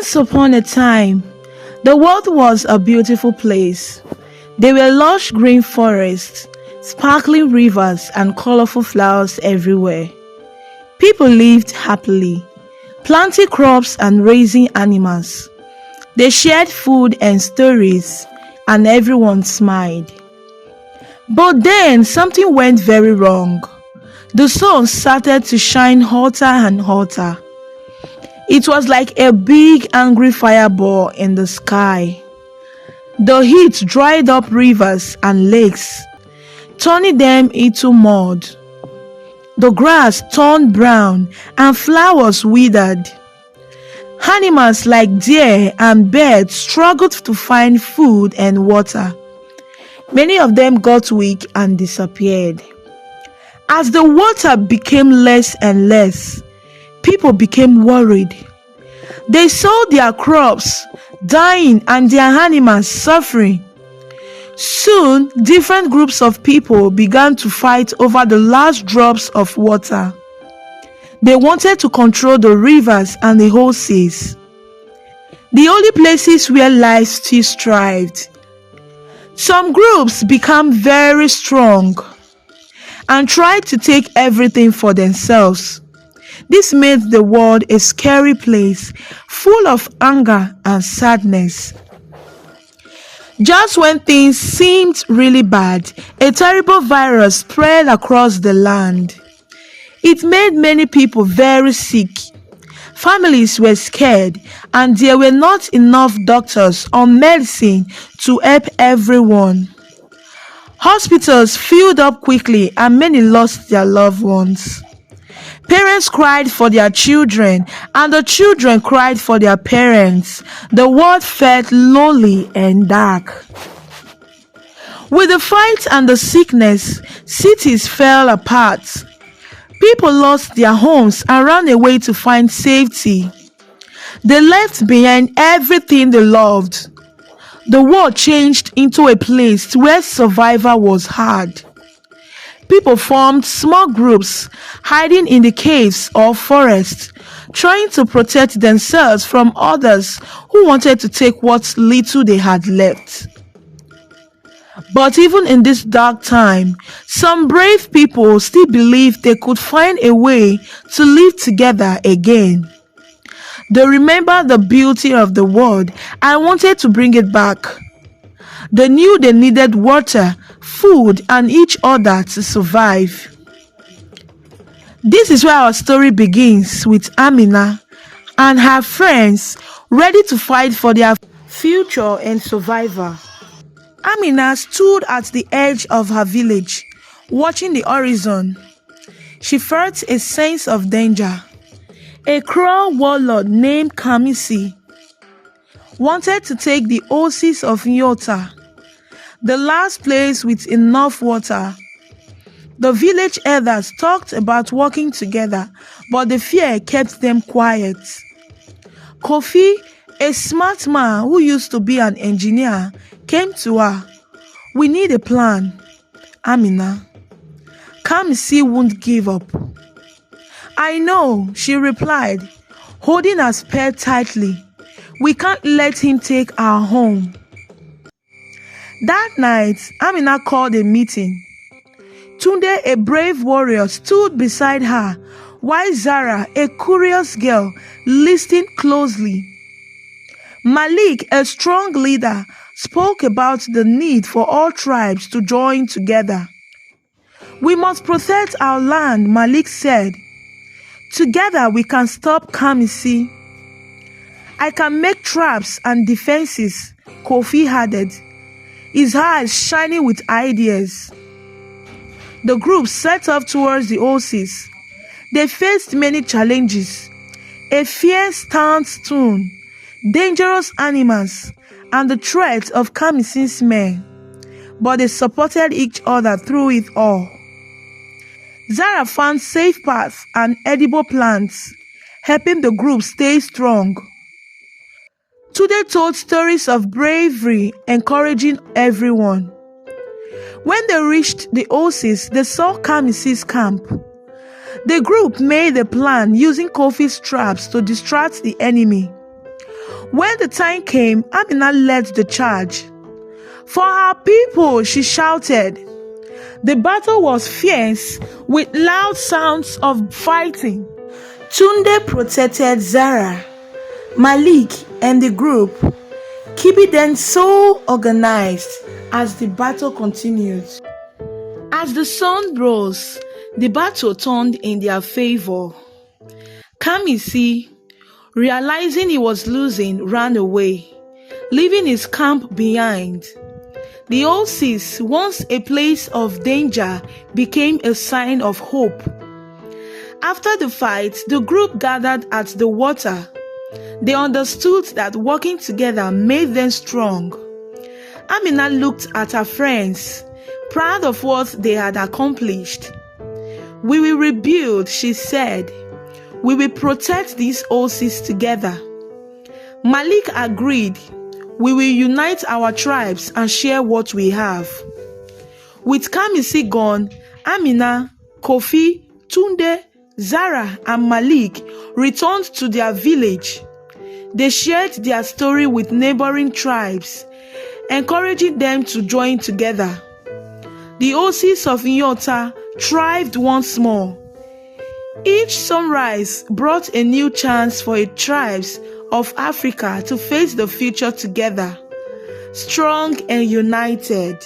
Once upon a time, the world was a beautiful place. There were lush green forests, sparkling rivers, and colorful flowers everywhere. People lived happily, planting crops and raising animals. They shared food and stories, and everyone smiled. But then something went very wrong. The sun started to shine hotter and hotter. It was like a big angry fireball in the sky. The heat dried up rivers and lakes, turning them into mud. The grass turned brown and flowers withered. Animals like deer and birds struggled to find food and water. Many of them got weak and disappeared. As the water became less and less, people became worried. They saw their crops dying and their animals suffering. Soon, different groups of people began to fight over the last drops of water. They wanted to control the rivers and the whole seas, the only places where life still thrived. Some groups became very strong and tried to take everything for themselves. This made the world a scary place, full of anger and sadness. Just when things seemed really bad, a terrible virus spread across the land. It made many people very sick. Families were scared, and there were not enough doctors or medicine to help everyone. Hospitals filled up quickly, and many lost their loved ones. Parents cried for their children, and the children cried for their parents. The world felt lonely and dark. With the fight and the sickness, cities fell apart. People lost their homes and ran away to find safety. They left behind everything they loved. The world changed into a place where survival was hard. People formed small groups, hiding in the caves or forests, trying to protect themselves from others who wanted to take what little they had left. But even in this dark time, some brave people still believed they could find a way to live together again. They remembered the beauty of the world and wanted to bring it back. They knew they needed water, food, and each other to survive. This is where our story begins, with Amina and her friends ready to fight for their future and survival. Amina stood at the edge of her village, watching the horizon. She felt a sense of danger. A cruel warlord named Kamisi wanted to take the oasis of Nyota, the last place with enough water. The village elders talked about working together, but the fear kept them quiet. Kofi, a smart man who used to be an engineer, came to her. "We need a plan, Amina. Kamisi won't give up." "I know," she replied, holding her spear tightly. "We can't let him take our home." That night, Amina called a meeting. Tunde, a brave warrior, stood beside her, while Zara, a curious girl, listened closely. Malik, a strong leader, spoke about the need for all tribes to join together. "We must protect our land," Malik said. "Together we can stop Kamisi." "I can make traps and defenses," Kofi added, his eyes shining with ideas. The group set off towards the oasis. They faced many challenges: a fierce sandstorm, dangerous animals, and the threat of Kamisi's men. But they supported each other through it all. Zara found safe paths and edible plants, helping the group stay strong. Tunde told stories of bravery, encouraging everyone. When they reached the oasis, they saw Kamisi's camp. The group made a plan using Kofi's traps to distract the enemy. When the time came, Amina led the charge. For her people, she shouted. The battle was fierce with loud sounds of fighting. Tunde protected Zara, Malik, and the group, keeping them so organized as the battle continued. As the sun rose, the battle turned in their favor. Kamisi, realizing he was losing, ran away, leaving his camp behind. The Oasis, once a place of danger, became a sign of hope. After the fight, the group gathered at the water. They understood that working together made them strong. Amina looked at her friends, proud of what they had accomplished. We will rebuild, she said. We will protect these Oasis together. Malik agreed. We will unite our tribes and share what we have. With Kamisi gone, Amina, Kofi, Tunde, Zara, and Malik returned to their village. They shared their story with neighboring tribes, encouraging them to join together. The Oasis of Nyota thrived once more. Each sunrise brought a new chance for the tribes of Africa to face the future together, strong and united.